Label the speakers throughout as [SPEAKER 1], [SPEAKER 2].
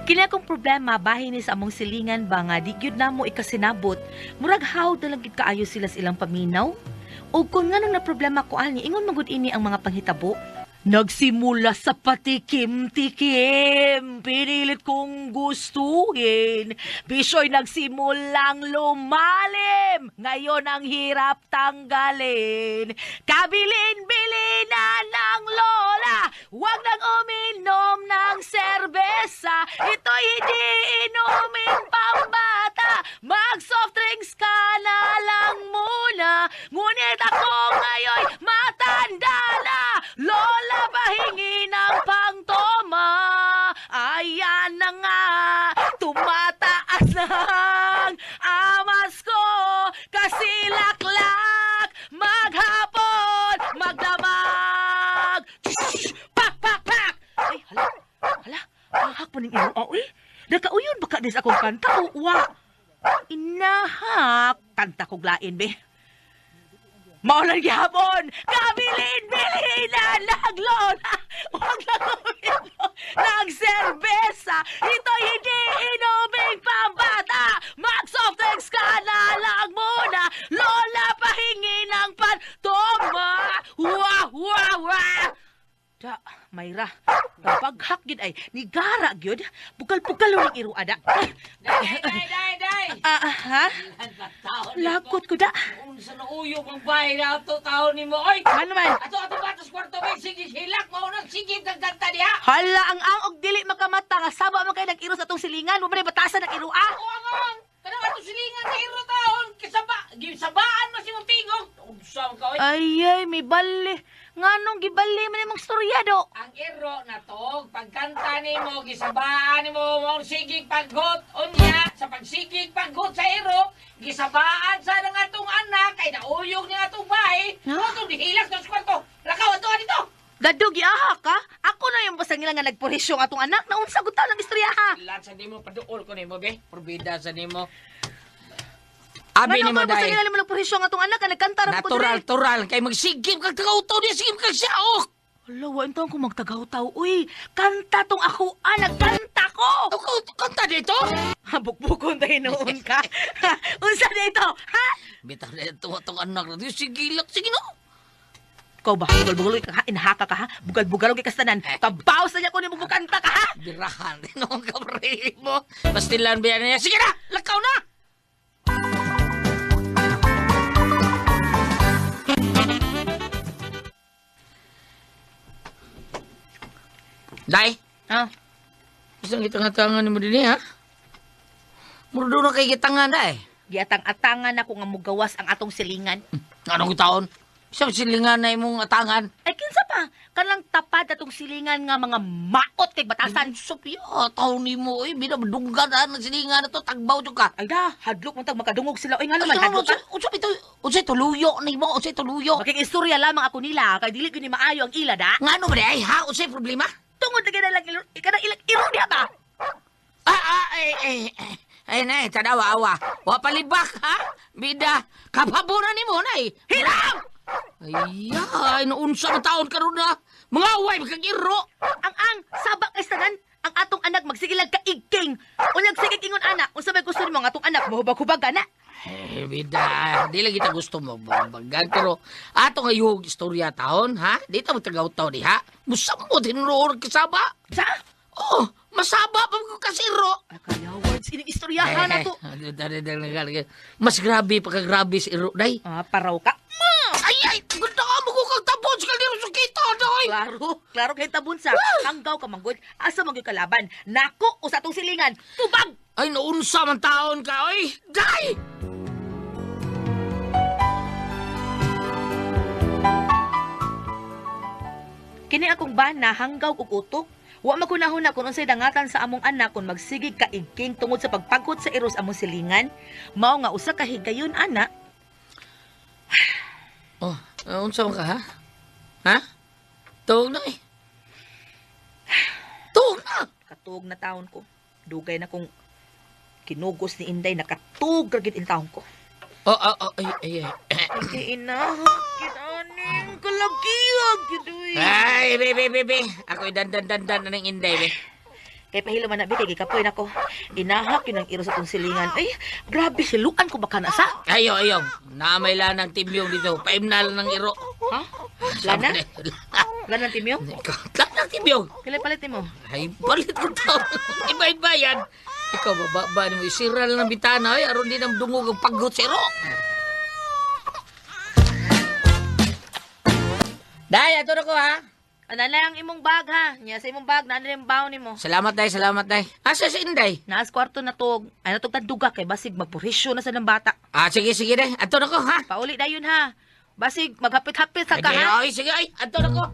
[SPEAKER 1] Kini akong problema bahin ni sa among silingan ba nga di gyud namo ikasinabot, murag hawd na lang gid kaayo sila sa ilang paminaw. O kung nganong na problema ko ani ingon magud ini ang mga panghitabo. Nagsimula sa patikim-tikim, pinilit kong gustuhin. Bisoy nagsimulang lumalim, ngayon ang hirap tanggalin. Kabilin-bilin na ng lola, wag nang uminom ng serbesa. Ito'y hindi inuming pambata, mag-soft drinks ka na lang muna. Ngunit ako ngayon matanda na, lola pahingi ng pangtoma. Ayan na nga, tumataas ng amas ko. Kasilaklak, maghapon, magdamag. Pak, pak, pak! Ay, hala, hahak po ng ilo. Oy, nagkauyon baka dis akong kanta o uwa. Inahak, kanta kong lain, be. Maulan gihapon, kabilin-bilin na naglola, huwag lang uminom ng serbesa, ito'y hindi inuming pambata, mag-soft drinks ka na lang muna, lola pahingi ng pantoma, wah, wah, wah! Da, Mayra, paghak yun ay, nigara yun, bukal-bukal yung iruada.
[SPEAKER 2] Day!
[SPEAKER 1] Ha? Lakot ko da.
[SPEAKER 2] Kung sa nauyog ang bahay na ito, taon ni mo, oy!
[SPEAKER 1] Ano man?
[SPEAKER 2] Ato batas kwarto may sige hilak mo nang sige ng ganta diha.
[SPEAKER 1] Hala, ang og dili makamata nga saba man kay nag-iro sa atong silingan, mo ba batasan nag-iro ah?
[SPEAKER 2] Ang kanang ato silingan na iro taon gisabaan mo si mong tingog. Unsam ka oy.
[SPEAKER 1] Ay, may bali. Nganong gibali man imong storya do?
[SPEAKER 2] Ang iro na to, pagkanta nimo gisabaan nimo mo sigig paggot unya sa pagsigig paggot sa iro, gisabaan sa nang atong anak kay nauyog ni atong bahay.
[SPEAKER 1] No?
[SPEAKER 2] Mo to dihilak sa kwarto. Lakaw ato dito.
[SPEAKER 1] Gadog giaha ka? Ako na yung basta nila nga nagpurisyo ang atong anak na unsa gud ta ng istorya ha.
[SPEAKER 2] Lahat sa nimo paduol ko nimo be. Porbida sa nimo. Abi ni mo
[SPEAKER 1] basta
[SPEAKER 2] dai.
[SPEAKER 1] nila nimo nagpurisyo ang atong anak nga nagkanta ra ko
[SPEAKER 2] Natural kay magsigib kag tagaw-taw di sigib kag siaok.
[SPEAKER 1] Hala, wa intong ko magtagaw-taw. Uy, kanta tong ako, nagkanta ko!
[SPEAKER 2] Kanta dito?
[SPEAKER 1] Habuk-bukon tayo noon ka. Unsa dito, ha?
[SPEAKER 2] Bitaw na ito itong anak na. Sige lang, sige no.
[SPEAKER 1] Ikaw ba, bugal-bugal ka ha? Inahaka ka ha? Bugal-bugal ka kastanan. Kabawas na niya kung mo kanta ka ha?
[SPEAKER 2] Birahan din ang kamari mo. Pastilan ba yan niya? Sige na, lakaw na! Day,
[SPEAKER 1] Ah,
[SPEAKER 2] isang gitangan-tangan ni mo din ha? Muro na kay gitangan da eh.
[SPEAKER 1] giatang-atangan ako nga mugawas ang atong silingan.
[SPEAKER 2] Anong taon? Isang silingan na imong atangan.
[SPEAKER 1] Ay, kinsa pa? Kanang tapad atong silingan nga mga maot kay batasan.
[SPEAKER 2] Sophia, taon ni mo eh. Binabdunggan ang silingan na to. Tagbaw to ka.
[SPEAKER 1] Ay da, hadlok man tag makadungog sila. Ay nga naman, hadlok ka.
[SPEAKER 2] Unsay tuluyo ni mo? Unsay tuluyo?
[SPEAKER 1] Makikistorya lamang ako nila, kay dili ko ni maayo ang ila da.
[SPEAKER 2] Ngano ba ay ha? Unsay problema?
[SPEAKER 1] Tungod lagi na lang ilang iro diha ba?
[SPEAKER 2] Ay, nay, tadawa-awa. Wa palibak, ha? Bida, kapabunan ni mo, nay.
[SPEAKER 1] Hiram!
[SPEAKER 2] Ay, naunsa na taon ka ron na. Mga away, magkagiro.
[SPEAKER 1] Ang sabak kay sanan, ang atong anak magsigilag ka igking. Unyag sige ingon anak, unsa may gusto nimo ang atong anak mahubag-hubag kana?
[SPEAKER 2] Eh, bida, di lang kita gusto mo bagan. Pero, ato nga yung istorya taon, ha? Di ta mo tagaw-taw di, ha? Musamot, hinuroon kasaba.
[SPEAKER 1] Sa?
[SPEAKER 2] Oh, masaba pa ko kasiro.
[SPEAKER 1] Kaya words ining istoryahan na to.
[SPEAKER 2] Mas grabe pagkagrabe si Iro, day.
[SPEAKER 1] Paraw ka.
[SPEAKER 2] Ay, ganda ka mo kung tapon sa kaliro sa kita, day.
[SPEAKER 1] Klaro kay tabun sa. Hanggaw ka manggod, asa manggod kalaban. Nako, usa tong silingan. Tubag!
[SPEAKER 2] Ay, naunsa man taon ka, oy. Day!
[SPEAKER 1] Kini akong bana hanggaw ug utok. Wa makunahon na kung unsay dangatan sa among anak kung magsigig ka igking tungod sa pagpagkot sa iros among silingan. Mao nga usa ka higayon ana.
[SPEAKER 2] Oh, unsa man ka, ha? Ha? Tuog na eh. Tuog na!
[SPEAKER 1] Katuog na taon ko. Dugay na kong Kinugos ni Inday nakatug ra gid in taon ko.
[SPEAKER 2] Ay.
[SPEAKER 1] Hindi ina, kinaning kalagiyag gid uy.
[SPEAKER 2] Ay, be. Ako'y dandan ng Inday, be.
[SPEAKER 1] Kay pahilo man na bi kay gikapoy nako. Inahak yun ang iro sa tong silingan. Ay, grabe siluan ko baka na sa.
[SPEAKER 2] Ayo. Namay lang ng timyong dito. Paimnal ng iro.
[SPEAKER 1] Ha? Lana? Lana timyo?
[SPEAKER 2] Tlak ng timyong.
[SPEAKER 1] Kailan palit mo?
[SPEAKER 2] Ay, balit ko to. Iba yan. Ikaw, bababa mo. Isira lang ng bitana. Ay, aron din ang dungog ang paggot sa iro. Day, ato na ko ha.
[SPEAKER 1] Ano lang imong bag ha? Nya sa imong bag, nana yung baon nimo.
[SPEAKER 2] Salamat, day. Asa si Inday?
[SPEAKER 1] Naas kwarto na to. Ano to taduga kay basig magpurisyo na sa ng bata.
[SPEAKER 2] Sige, day. Ato na ko ha.
[SPEAKER 1] Pauli dayon ha. Basig maghapit-hapit sa ka ha.
[SPEAKER 2] Ay, sige, ay. Ato na ko.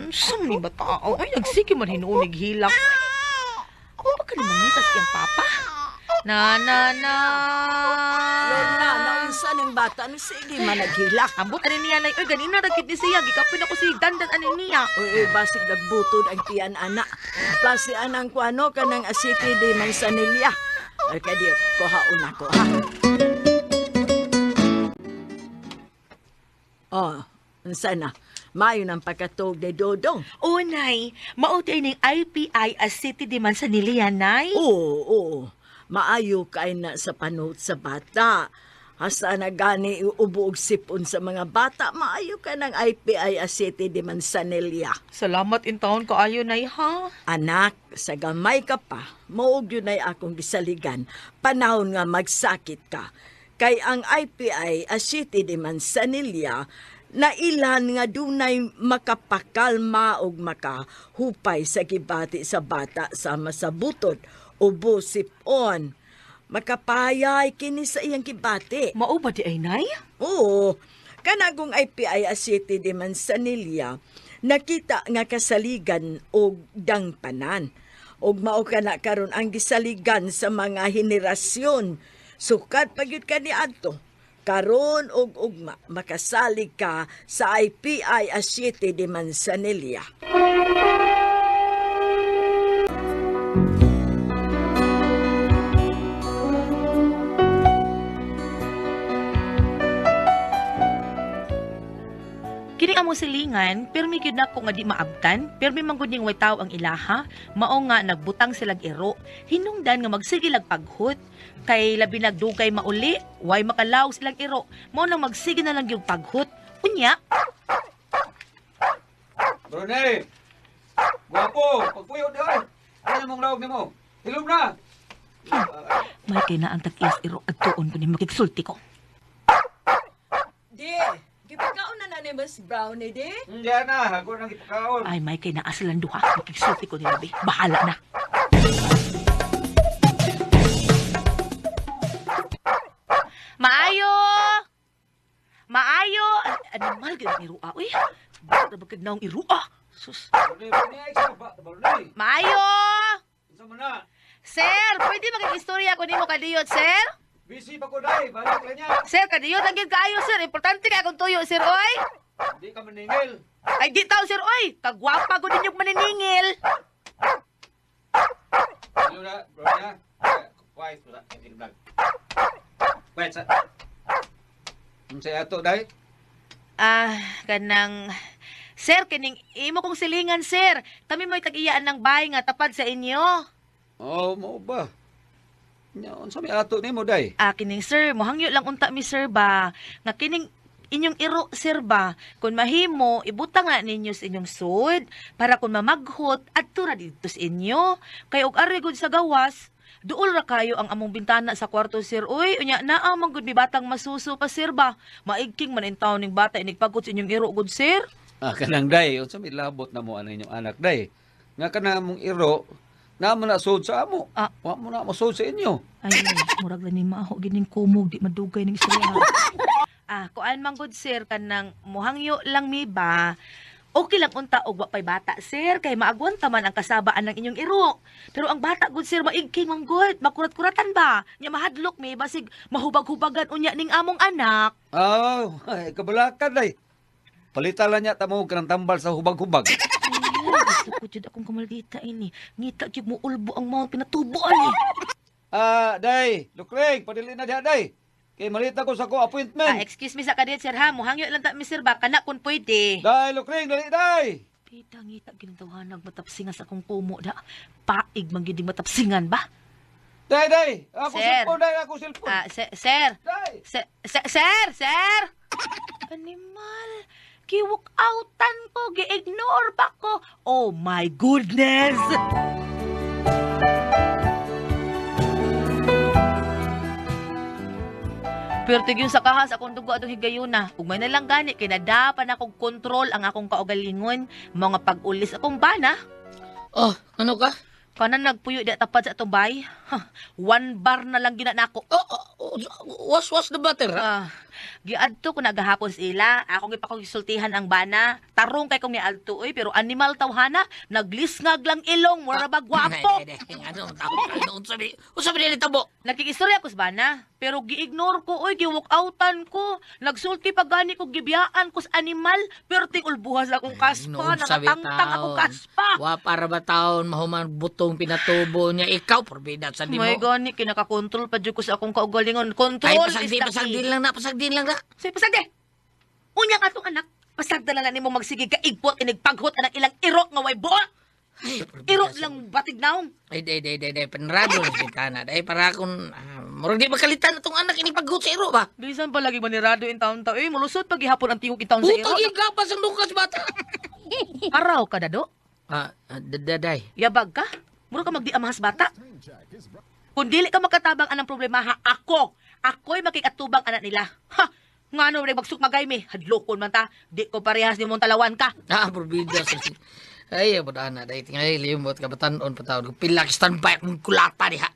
[SPEAKER 1] Saan ni ba tao? Ay, nagsige man hinuunig hilak. Ano ka naman ngitas kang papa? Na.
[SPEAKER 3] Lorna, naunsa ng bata, ano sige man naghilak.
[SPEAKER 1] Ambot ani niya na, oy, ganina rakit ni siya. Gikapin ako si dandan ani niya.
[SPEAKER 3] Uy, basig nagbutod ang tiyan ana. Plasi anang kuano ka ng asiti di mansanilya. Ay, kadi, kuhaon ako, ha? Oh, unsa na? Mayo ng pagkatog de Dodong.
[SPEAKER 1] O, nay, mautay ning IPI as city di man sa niliyan, nay.
[SPEAKER 3] Oo. Maayo kay na sa panot sa bata. Hasta na gani ubuog sipon sa mga bata, maayo ka ng IPI Asiti de Manzanilla.
[SPEAKER 1] Salamat in taon ko ayo, nay, ha?
[SPEAKER 3] Anak, sa gamay ka pa, maog yun ay akong gisaligan, panahon nga magsakit ka. Kay ang IPI Asiti de Manzanilla, na ilan nga dunay makapakalma og makahupay sa gibati sa bata sama sa butod o busipon. Makapayay kini sa iyang gibati.
[SPEAKER 1] Mao ba di ay, nay?
[SPEAKER 3] Oo, kanagong IPI City de Manzanilla, nakita nga kasaligan og dangpanan. Og mao kana karon ang gisaligan sa mga henerasyon. Sukat pagyud kani adto. Karon og ugma makasalig ka sa IPI City de Manzanilla.
[SPEAKER 1] Kini amo silingan, permi gyud nako nga di maabtan, permi man gud ning way tawo ang ilaha, mao nga nagbutang silag iro, hinungdan nga magsige lag paghut, kay labi nagdugay mauli, way makalaw silang iro, mao nang magsige na lang yung paghut. Unya,
[SPEAKER 4] Brunei! Guwapo! Pagpuyo di ay! Ano mong lawag ni mo? Hilom na!
[SPEAKER 1] may kay na ang tag-is iro at tuon ko ni makigsulti ko.
[SPEAKER 3] Di, gipagkaon na ni Miss Brownie, di?
[SPEAKER 4] Hindi na, ako nang ipakaon.
[SPEAKER 1] Ay, may kay na aslan duha, makigsulti ko ni labi. Bahala na. Maayo! Maayo! Animal gid ang irua, uy. Bakit na bakit na ang irua? Sus.
[SPEAKER 4] Brunei, sa ba? Brunei!
[SPEAKER 1] Maayo!
[SPEAKER 4] Isa mo na!
[SPEAKER 1] Sir, pwede makikistorya ko nimo kadiyot, sir?
[SPEAKER 4] Busy pa ko dahil, balik lang niya!
[SPEAKER 1] Sir, kadiyot ang gid kaayo, sir. Importante ka akong tuyo, sir, oy.
[SPEAKER 4] Hindi ka maningil!
[SPEAKER 1] Ay, di tao, sir, oy. Kagwapa ko ninyong maniningil.
[SPEAKER 4] Hilom na, Brunei! Quiet mo na, hindi vlog. Quiet sa... Sa ato dahil?
[SPEAKER 1] Kanang... Sir, kining imo kong silingan, sir. Kami mo'y tag-iyaan ng bahay nga tapad sa inyo.
[SPEAKER 4] Oo, mo ba? Yan, sa may ato ni mo dahil?
[SPEAKER 1] Kining sir, mohangyo lang unta mi, sir, ba? Nga kining inyong iro, sir, ba? Kung mahimo, ibuta nga ninyo sa inyong sud para kung mamaghot, adto ra dito sa inyo. Kay og ari gud sa gawas, duol ra kayo ang among bintana sa kwarto, sir. Uy, unya naa man gud mi batang masuso pa, sir, ba? Maigking man in taon ning bata inigpagod sa inyong iro gud, sir.
[SPEAKER 4] Kanang day, unsa may labot na mo ano inyong anak day. Nga ka na mong iro, na mo na sod sa amo. Wa mo na mo sod sa inyo.
[SPEAKER 1] Ay, murag lang ni maaho gining kumog, di madugay ning istorya. Kuan man gud, sir, kanang mohangyo lang mi ba? Okay lang unta og wa pay bata, sir, kay maagwanta man ang kasabaan ng inyong iro. Pero ang bata gud sir maigking manggod, makurat-kuratan ba? Nya mahadlok mi basig mahubag-hubagan unya ning among anak.
[SPEAKER 4] Oh, ay, kabalakan day. Palitan lang niya tamo ka ng tambal sa hubag-hubag.
[SPEAKER 1] Gusto ko jud akong kamaldita ini. Ngita gyud mo ulbo ang mga pinatubo ani.
[SPEAKER 4] Day, Lukling, padili na diha, day. Kay malita ko sa ko appointment.
[SPEAKER 1] Excuse me sa kadit sir ha, muhangyo lang ta mi sir ba kana kun pwede.
[SPEAKER 4] Day, Lukling, dali, day.
[SPEAKER 1] Pita ngita ginatawahan matapsingan sa akong pumo da. Paig man gyud matapsingan ba?
[SPEAKER 4] Day. Ako
[SPEAKER 1] Sir.
[SPEAKER 4] cellphone, day. Ako cellphone.
[SPEAKER 1] Sir.
[SPEAKER 4] Day.
[SPEAKER 1] Sir. Animal. Giwok outan ko, gi-ignore pa ko. Oh my goodness. Pero tigyon sa kahas akong dugo atong higayuna. Ug may nalang gani kinadapan akong kontrol ang akong kaugalingon, mga pag-ulis akong bana.
[SPEAKER 2] Oh, ano ka?
[SPEAKER 1] Kanan nagpuyo di tapad sa atong bay. One bar na lang gina nako.
[SPEAKER 2] Was the butter, ha?
[SPEAKER 1] Giadto ko nagahapon sila. Ako gipakong gisultihan ang bana. Tarong kay kong niadto oy, pero animal tawhana, naglisngag lang ilong, mura ba gwapo.
[SPEAKER 2] Ano sabi? Usabi nila tabo.
[SPEAKER 1] Nakikistorya ko sa bana, pero gi-ignore ko oy, gi-walk outan ko. Nagsulti pa gani ko gibiyaan ko sa animal, pero ting ulbuhas akong kaspa, nakatangtang akong kaspa.
[SPEAKER 2] Wa para ba taon mahuman butong pinatubo niya ikaw porbida sa di mo.
[SPEAKER 1] May gani kinakakontrol pa jud ko sa akong kaugalingon. Control
[SPEAKER 2] Ay
[SPEAKER 1] is the key.
[SPEAKER 2] pasagdin lang na.
[SPEAKER 1] Say, pasagde! Unya ka atong anak, pasagda na nimo magsigig ka igpot inigpaghot anang ilang irok nga way buot.
[SPEAKER 2] Ay,
[SPEAKER 1] Irok lang batig naong.
[SPEAKER 2] Ay, penrado na bintana. Ay, para akong, murag di makalitan na itong anak inipaggut sa iro ba?
[SPEAKER 1] Bisan pa lagi manirado in taon-taon. Eh, mulusot paghihapon ang tihok itaon sa iro.
[SPEAKER 2] Utang igapas ang lukas bata.
[SPEAKER 1] Araw ka, dado?
[SPEAKER 2] Daday.
[SPEAKER 1] Yabag ka? Muro ka magdi amahas bata? Kung dili ka makatabang anang problema ha, ako'y makikatubang anak nila. Ha! Nga ano, magsuk magay mi. Hadlokon man ta. Di ko parehas ni mong talawan ka.
[SPEAKER 2] Porbida sa ay, abot ana day tingay limot ka batanon patawad ko pila ka standby kung kulata diha.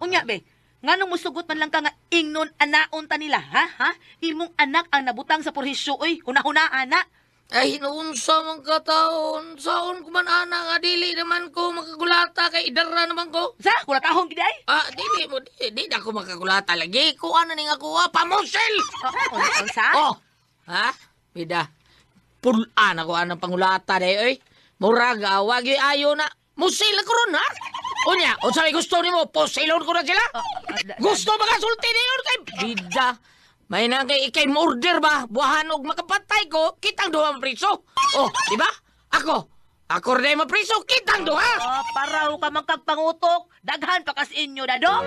[SPEAKER 1] Unya be. Nganong musugot man lang ka nga ingnon anaon ta nila, ha? Imong anak ang nabutang sa porhisyo oy, hunahuna ana.
[SPEAKER 2] Ay, naunsa man ka taon. Saon ko man ana nga dili naman ko makagulata kay idara naman ko.
[SPEAKER 1] Sa kulatahon gid ay.
[SPEAKER 2] Di na ako makagulata lagi. Ko ano ning ako pamusel.
[SPEAKER 1] Sa?
[SPEAKER 2] Oh. Ha? Bida. Pulaan ako anang pangulata day oy. Murag wag ayo na. Musil ko ron ha. Unya, unsa may gusto nimo? Posilon ko na sila. Gusto ba ka sulti niyon kay bida? May nang kay murder ba? Buhan og makapatay ko, kitang duha mapriso. Oh, di ba? Ako rin mapriso, kitang duha.
[SPEAKER 1] Paraw ka magkagpangutok. Daghan pa kas inyo, dado.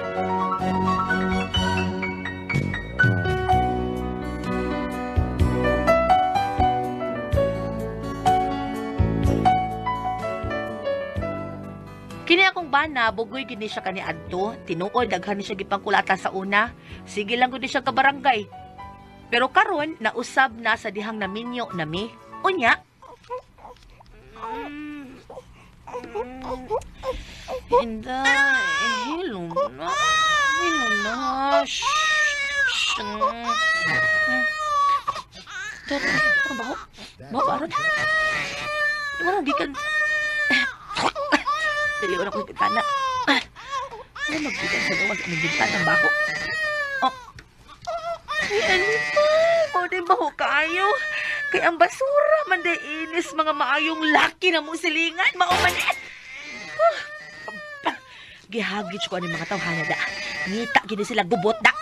[SPEAKER 1] Kini akong bana, bugoy gini siya kani adto, tinuod daghan ni siya gipangkulata sa una. Sige lang gud siya ka barangay. Pero karon nausab na sa dihang naminyo nami. Unya. Inday, hilom na. Ano ba? Baron? Di ba nang gikan? Diliwan ako yung bintana. Ano magbigan sa gawas ang bintana ng baho? Oh. Ay, ano pa? O, di baho kayo? Kaya ang basura man day inis mga maayong laki na mong silingan. Maumanit! Gihagit ko ang mga tawhana da. Ngita gini sila gubot da.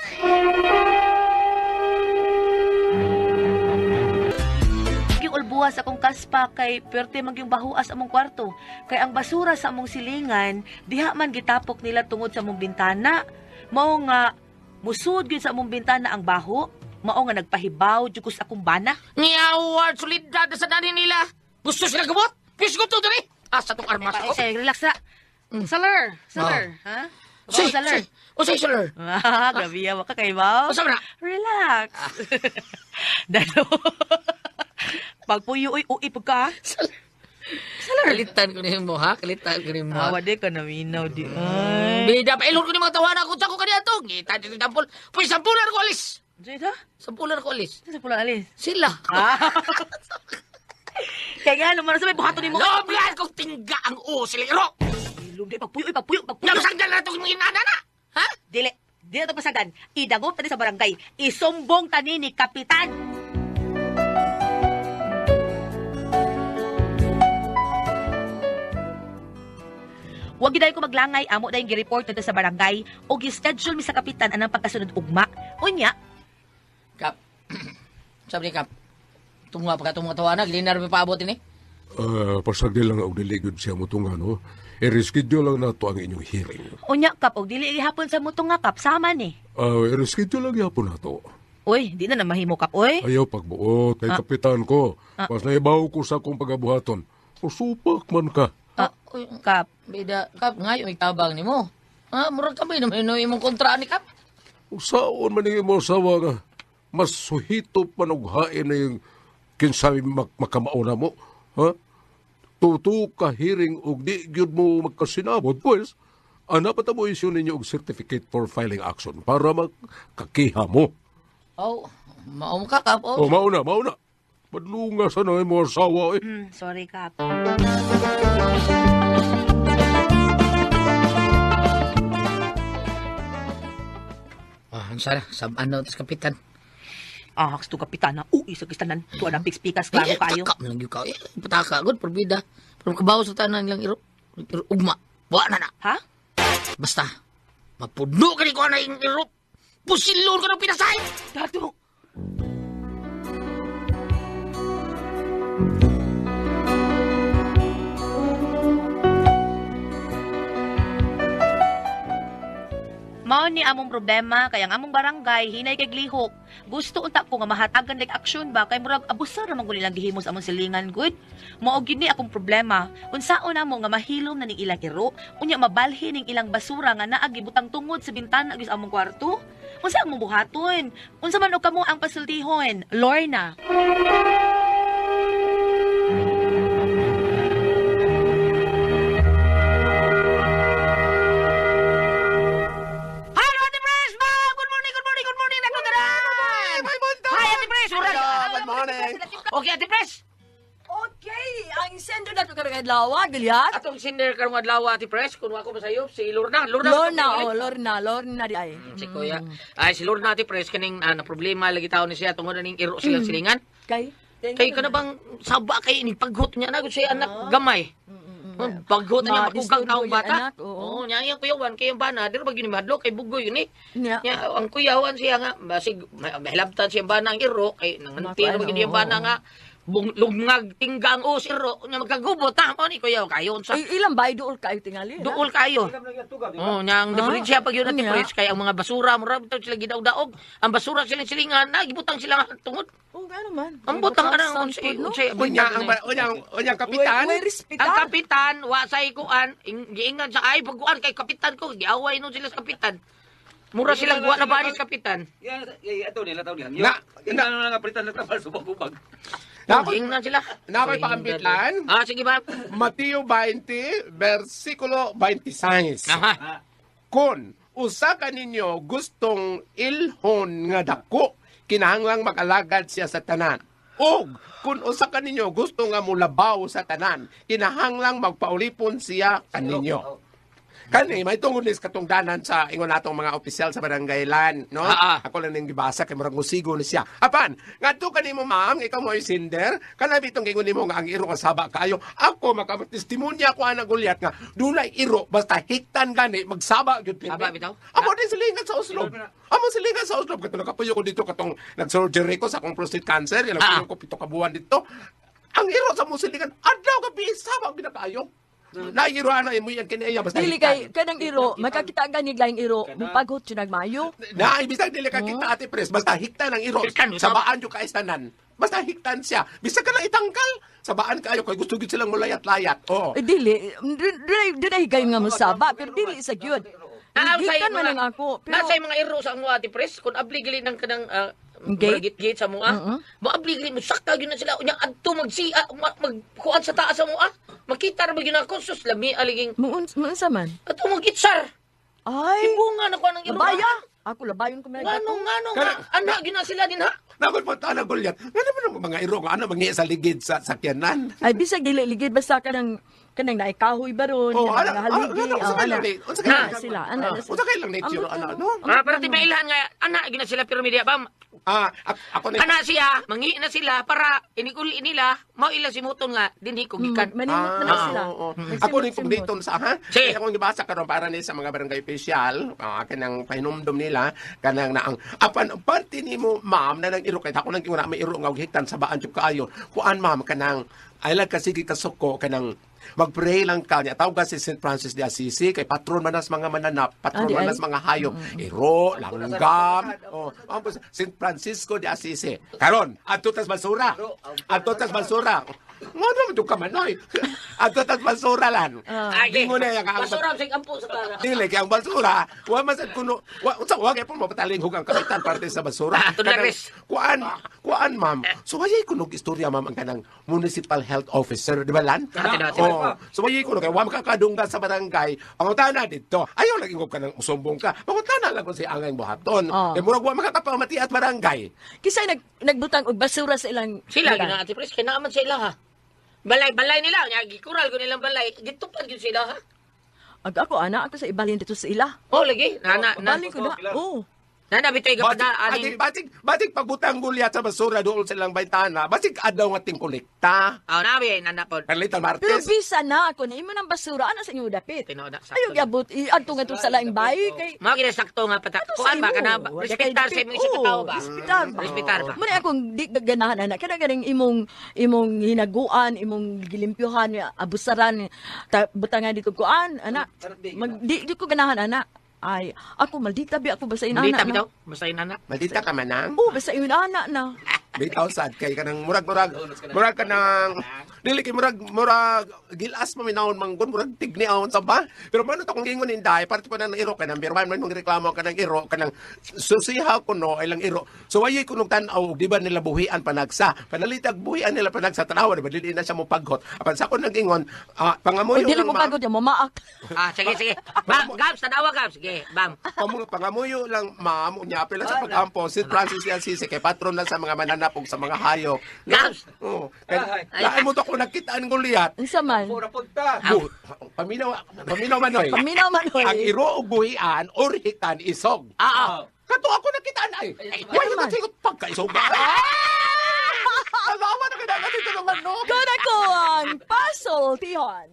[SPEAKER 1] Ulbuhas akong kaspa kay perte magyong bahuas among kwarto. Kay ang basura sa among silingan, diha man gitapok nila tungod sa among bintana. Mao nga, musud gyud sa among bintana ang baho. Mao nga nagpahibaw jud ko sa akong bana.
[SPEAKER 2] Ngawad, solidad sa dani nila. Gusto sila gabot? Pisgot to dali. Asa tong armas ko?
[SPEAKER 1] Relax na. Salar. Ha?
[SPEAKER 2] Salar. Say, salar.
[SPEAKER 1] Grabe yawa ka kay Bao.
[SPEAKER 2] Asa na?
[SPEAKER 1] Relax. Dado. Pagpuyo uy pagka.
[SPEAKER 2] Salar. Kalitan ko nimo ha? Kalitan ko nimo.
[SPEAKER 1] Wade ka naminaw di.
[SPEAKER 2] Bida pa ilon ko ni mga tawanan ko ko kaniya to. Ngita dito tampol. Puy sampulan ko alis.
[SPEAKER 1] Dito?
[SPEAKER 2] Sampulan ko alis.
[SPEAKER 1] Sa pulang alis.
[SPEAKER 2] Sila.
[SPEAKER 1] Kaya nga, naman sa may buhato ni mo.
[SPEAKER 2] Loblan kong tingga ang usil, iro!
[SPEAKER 1] Lumday, pagpuyo.
[SPEAKER 2] Nagsanggal na itong inana na! Ha?
[SPEAKER 1] Dili na ito pasagan. Idagop tani sa barangay. Isumbong tani ni Kapitan. Huwag giday ko maglangay, amo dahil gi-report na sa barangay o gi-schedule mi sa kapitan anang pagkasunod ugma. Unya,
[SPEAKER 2] Kap, sabi ni Kap, tunga pa ka itong mga tawanan, linar may paabot ini.
[SPEAKER 5] Pasagdi lang og diligod siya mo tunga, no? I-reschedule lang nato ang inyong hearing.
[SPEAKER 1] unya kap, og dili ihapon sa mutong nga kap, sama ni.
[SPEAKER 5] I-reschedule lang yapon nato.
[SPEAKER 1] Uy, di na mahimo kap, uy.
[SPEAKER 5] Ayaw pagbuot kay kapitan ko. Mas naibaw ko sa akong pagabuhaton. Usupak man ka.
[SPEAKER 2] Uy,
[SPEAKER 1] Kap,
[SPEAKER 2] bida, Kap, ngayon may tabang ni mo. Ha, murag kami naman imong kontra ni Kap.
[SPEAKER 5] Usaon man yung mo sawa nga. Mas suhito panughain na yung kinsabi makamauna mo. Ha? Tutu ka hearing og di gyud mo magkasinabot, pues, anapata mo isyu ninyo og certificate for filing action para magkakiha mo.
[SPEAKER 2] Oh, maong ka, Kap.
[SPEAKER 5] O, mauna. Madlunga sa na mo asawa eh.
[SPEAKER 1] sorry kap.
[SPEAKER 2] Sana, ano, tas kapitan.
[SPEAKER 1] Haks to kapitan na uwi sa kistanan. Tuwa ng pikas klaro kayo.
[SPEAKER 2] Taka mo lang yung kayo. Pataka, good, perbida. Pero kabaw sa tanan lang iro ugma. Buwa na na.
[SPEAKER 1] Ha?
[SPEAKER 2] Basta, mapudno ka ni ko na yung iro. Pusilon ka ng pinasay.
[SPEAKER 1] Dato. Mao ni among problema kay ang among barangay hinay kay glihok. Gusto unta ko nga mahatagan like action ba kay murag abusar man gud nilang gihimo sa among silingan good. Mao gid ni akong problema. Unsaon namo nga mahilom na ning ilang iro, unya mabalhin ning ilang basura nga naa gibutang tungod sa bintana gis among kwarto. Unsa among buhaton? Unsa man og kamo ang pasultihon? Lorna.
[SPEAKER 2] Okay, Ate Pres!
[SPEAKER 3] Okay, ang sender na ito karagad lawa, Gilyat.
[SPEAKER 2] Atong sender karong adlaw, Ate Pres, kung ako masayo, si Lorna.
[SPEAKER 3] Lorna di ay.
[SPEAKER 2] Si Kuya. Ay, si Lorna, Ate Pres, kaning na problema lagi tao ni siya, tungod na ning iro silang silingan.
[SPEAKER 3] Kay?
[SPEAKER 2] Kay ka na bang saba kay ni paghot niya na siya anak gamay. Paghot niya makugang taong bata. Oo, nya yang kuyawan kay yung bana, dira ba gyud ni madlo kay bugoy yun eh.
[SPEAKER 3] Nya.
[SPEAKER 2] Nya ang kuyawan siya nga basig mahilabtan siya bana ang iro kay nangantir ba gyud yung bana nga lugngag tinggang o siro nya magkagubot ta mo ni kuyaw kayon sa
[SPEAKER 3] Ilang bay dool kayo tingali.
[SPEAKER 2] duol kayo. Oh, nyang diferensya pag yun natin Pres kay ang mga basura mura bitaw sila gidaog-daog. Ang basura sila silingan na gibutang sila tungod.
[SPEAKER 3] Oh, gano man.
[SPEAKER 2] Ang butang ana unsay
[SPEAKER 6] Unyang kapitan.
[SPEAKER 3] Way respetan.
[SPEAKER 2] ang kapitan wa say kuan giingan sa ay pagkuan kay kapitan ko giaway no sila sa kapitan. Mura silang guwa na banis kapitan.
[SPEAKER 4] Yan, ito nila tao niyan.
[SPEAKER 6] Na-
[SPEAKER 4] Yung nga palitan na tapal subag-ubag.
[SPEAKER 2] Giingan sila.
[SPEAKER 6] Nakoy pakambitlan.
[SPEAKER 2] Ah, sige ba?
[SPEAKER 6] Mateo 20, versikulo 26.
[SPEAKER 2] Aha.
[SPEAKER 6] Kung usa ka ninyo gustong ilhon nga dako, kinahanglang mag-alagad siya sa tanan. Og kung usa ka ninyo gusto nga mulabaw sa tanan, kinahanglang magpaulipon siya kaninyo. Kani may tungod nis katungdanan sa ingon natong mga opisyal sa barangay lan, no? Ako lang ning gibasa kay murag musigo ni siya. Apan, ngadto kanimo ma'am, ikaw mo sinder, kana bitong ingon nimo nga ang iro nga saba kayo. Ako makatestimonya ko ana Gulyat nga dunay iro basta hiktan gani magsaba gyud
[SPEAKER 2] Saba bitaw?
[SPEAKER 6] Amo din silingan sa Oslo. Amo silingan sa Oslo katong nakapuyo ko dito katong nag-surgery ko sa akong prostate cancer, ilang ko 7 ka buwan dito. Ang iro sa musilingan adlaw gabi saba ginakayo. Nairoan na mo yan kaniya basta
[SPEAKER 3] Dili kay kanang iro, makakita ganig laing iro, mupagot siya nagmayo.
[SPEAKER 6] na ibisag dili ka kita Ate Pres basta hiktan ang iro
[SPEAKER 2] Hiktan,
[SPEAKER 6] sabaan yo ka istanan basta hiktan siya bisag ka na itangkal sabaan kayo kay gusto gid silang mulayat-layat oo
[SPEAKER 3] Dili, dili gayon nga musaba, pero dili sa gyud. Gikan man ang ako, pero
[SPEAKER 2] Nasay mga iro sa ang Ate Pres kung abligili ng kanang
[SPEAKER 3] Gate?
[SPEAKER 2] gate sa mua. Mo abligili mo sakta gyud na sila unya adto magkuan sa taas sa mua. Makita ra ba gyud ako sus lami aliging
[SPEAKER 3] muunsa man.
[SPEAKER 2] adto magitsar.
[SPEAKER 3] Ay,
[SPEAKER 2] Ibunga na ko nang iro.
[SPEAKER 3] labaya. Ako labayon ko man.
[SPEAKER 2] Ngano nga anak gyud na sila din ha.
[SPEAKER 6] Nakon po taon ang gulyat. Nga naman ang mga iro nga ano mangi sa ligid sa sakyanan.
[SPEAKER 3] Ay, bisag dili-ligid basta kanang naikahoy ba ron,
[SPEAKER 6] Oh,
[SPEAKER 3] kanang haligi.
[SPEAKER 6] unsa kay lang ni? Unsa kay
[SPEAKER 3] Ana
[SPEAKER 6] lang
[SPEAKER 3] sila, ana na sila.
[SPEAKER 6] Unsa kay lang nature ano ano?
[SPEAKER 2] Para ti mailahan nga ana gina sila piramidia bam.
[SPEAKER 6] Ako ni
[SPEAKER 2] Ana siya, mangi na sila para inikuli nila, mao ila simuton nga dinhi ko gikan.
[SPEAKER 3] Manimot na sila.
[SPEAKER 6] oo. Ako ni kung dito sa ha.
[SPEAKER 2] Sige.
[SPEAKER 6] Kaya akong gibasa karon para ni sa mga barangay official, kanang pahinumdum nila kanang na ang apan parte nimo ma'am na nang iro kay ako nang wala may iro nga og higtan sa baan jud kaayo. Kuan ma'am kanang ay lang kasi kasuko kanang mag-pray lang ka niya. Tawag ka si St. Francis de Assisi, kay patron man nas mga mananap, patron
[SPEAKER 3] di
[SPEAKER 6] man
[SPEAKER 3] ay.
[SPEAKER 6] nas mga hayop. Iro, langgam, St. Francisco de Assisi. Karon, adto tas basura. Adto tas basura. Nga naman yung kamanoy. Adto tas basura lan. Di mo na yung
[SPEAKER 2] Basura sa kampo sa tara.
[SPEAKER 6] Dili kay ang basura, wa masad kuno, unsa wa kay pun mapataling hugang kapitan parte sa basura.
[SPEAKER 2] Ito na, Chris.
[SPEAKER 6] Kuan ma'am. So wayay kuno istorya ma'am ang kanang municipal health officer, di ba lan?
[SPEAKER 2] Dati.
[SPEAKER 6] So wayay kuno kay wa makakadunggan sa barangay. Ang utana dito. Ayaw lagi ko kanang usumbong ka. Pangutana lang ko si angay buhaton. Kay murag wa makakapamati at barangay.
[SPEAKER 3] Kisay nagbutang og basura sa ilang
[SPEAKER 2] Sila
[SPEAKER 3] lugar.
[SPEAKER 2] gina ati pres kay naaman sila ha. Balay nila nya gikural ko nilang balay. Gitupad gyud sila ha.
[SPEAKER 3] Ako ako sa ibalhin dito sa ila.
[SPEAKER 2] Oh lagi. Na
[SPEAKER 3] Balhin ko na. Oo.
[SPEAKER 2] na bitoy gapada
[SPEAKER 6] Batik,
[SPEAKER 2] aning
[SPEAKER 6] batik pagbutang gulyat sa basura doon sa ilang baytana. Batik adaw nga ting kolekta.
[SPEAKER 2] nabi nana pod.
[SPEAKER 6] Carlita
[SPEAKER 3] Pero
[SPEAKER 6] Marquez.
[SPEAKER 3] bisa na ako na imo ng basura ana sa inyo dapit.
[SPEAKER 2] Tinoda sa.
[SPEAKER 3] Ayaw gyabot adto nga to sa laing bahay kay
[SPEAKER 2] Mao gid sakto nga pata.
[SPEAKER 3] Ato
[SPEAKER 2] Kuan
[SPEAKER 3] sa
[SPEAKER 2] ba
[SPEAKER 3] imo.
[SPEAKER 2] kana
[SPEAKER 3] Wala
[SPEAKER 2] respetar
[SPEAKER 3] kay
[SPEAKER 2] sa imong
[SPEAKER 3] dapit.
[SPEAKER 2] isip tao ba?
[SPEAKER 3] Respetar ba?
[SPEAKER 2] Respetar ba?
[SPEAKER 3] Muna akong di ganahan anak kada ganing imong hinaguan, imong gilimpyuhan, abusaran, butangan dito kuan anak. Di ko ganahan anak. Ay, ako maldita bi ako basta
[SPEAKER 2] Hindi
[SPEAKER 3] inana.
[SPEAKER 2] tabi daw. Basta inana.
[SPEAKER 6] Maldita ka manang.
[SPEAKER 3] Oo, basta inana na.
[SPEAKER 6] Bitaw sad kay kanang murag kanang dili kay murag gilas mo minawon manggon murag tigni awon sa ba pero mano ta kung ingon inday parte pa na iro kanang birman man mong reklamo kanang iro kanang susiha ko no ay lang iro so wayoy kuno tan-aw di ba nila buhian panagsa panalitag buhian nila panagsa tanawa di ba dili na siya mo paggot apan sa kon nag-ingon pangamuyo
[SPEAKER 3] Dili
[SPEAKER 6] lang
[SPEAKER 3] ko
[SPEAKER 6] ma'am.
[SPEAKER 3] pagod yung mamaak.
[SPEAKER 2] Sige. Bam, Gabs, tanawa Gabs. Sige, bam.
[SPEAKER 6] Pangamuyo lang ma'am unya apela sa pag-ampo si Francis de Assisi kay patron na sa mga mananap ug sa mga hayop
[SPEAKER 2] Gabs.
[SPEAKER 6] oh kay mo to ko nakitaan Goliath
[SPEAKER 3] Unsa man?
[SPEAKER 6] paminaw manoy
[SPEAKER 3] Paminaw man hoy.
[SPEAKER 6] ang iro ug buhian or hitan isog kato ako nakitaan ay wala
[SPEAKER 3] naman.
[SPEAKER 6] man sigot pagkaisog ba Alawa na kailangan dito naman no
[SPEAKER 3] Kuna ko ang puzzle, Tihon.